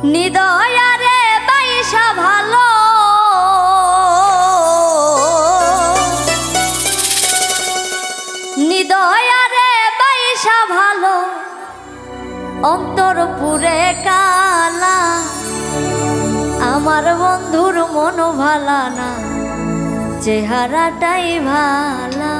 নিদয়ারে বাইসা ভালো নিদয়ারে বাইসা ভালো অন্তর পুরে কালা আমার বন্ধুর মন ভালা না চেহারাটাই ভালা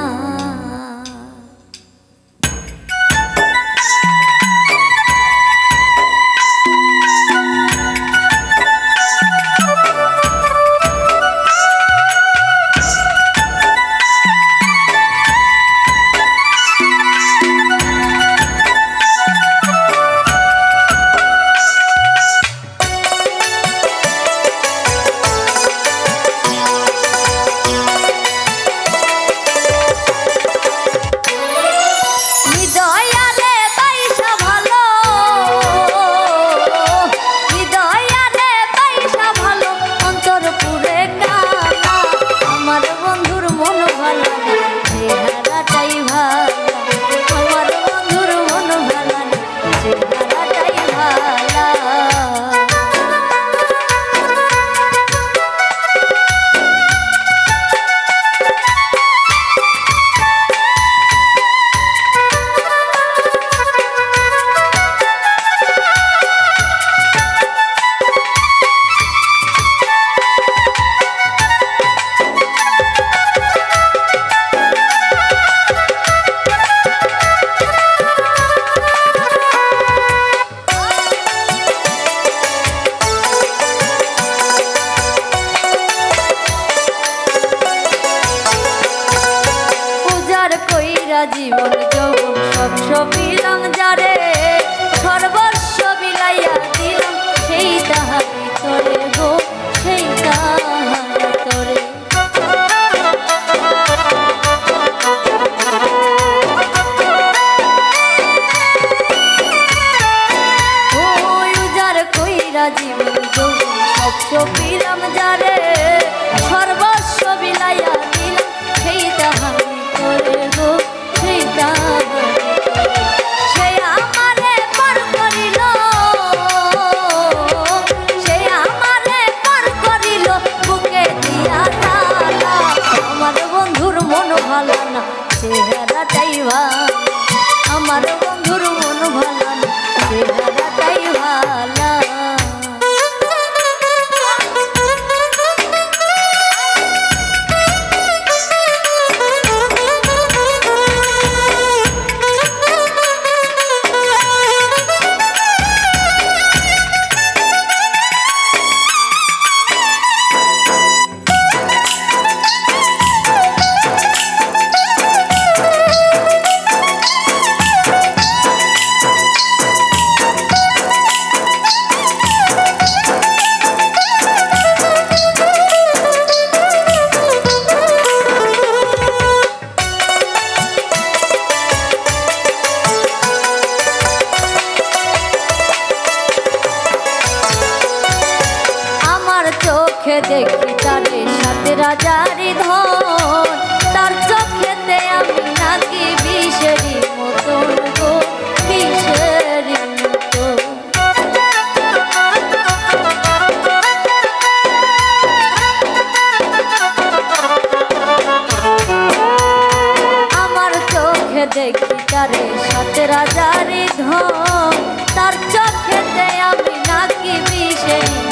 জীবন যৌবন সব সবিলাম যারে সর্বস্ব বিলাইয়া দিলাম সেই তাহারি তরে গো সেই তাহারি তরে ওই উজার কইরা জীবন যৌবন সব সবিলাম যারে সর্বস্ব বিলাইয়া দিলাম সেই তাহারি তরে গো সে আমারে পর করিল বুকে দিয়া তালা আমার বন্ধুর মন ভালো না চেহারাটাই ভালো আমার বন্ধুর মন ভালো না চেহারাটাই ভালো দেখি তারে সাথে রাজারি ধন তার চোখেতে আমি নাকি বিষেরি মতন গো বিষেরি মতো আমার চোখে দেখি তারে সাথে রাজারি ধন তার চোখেতে আমি নাকি বিষেরি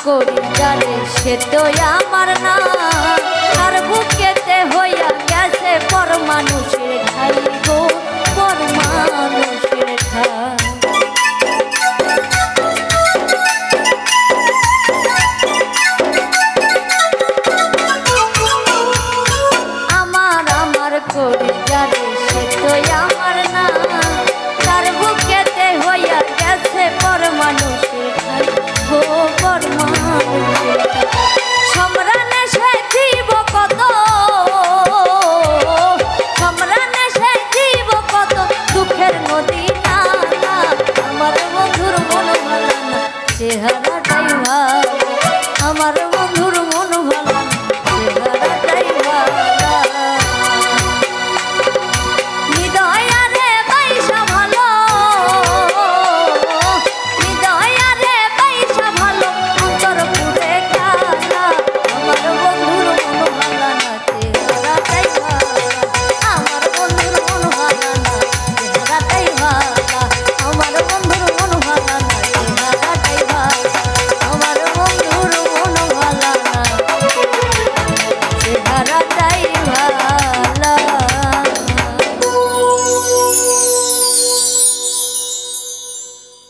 করি যারে সে তো আমার না, তার বুকেতে হইয়া গেছে পর মানুষের ঠাই গো, পর মানুষের ঠাই। আমার করি যারে সে তো আমার না, তার বুকেতে হইয়া গেছে পর মানুষের ঠাই গো, পর মানুষের ঠাই। সম্রানে সে জীব কত, সম্রানে সে জীব কত, দুঃখের নদী না, আমার বন্ধুর মন ভালো না, চেহারা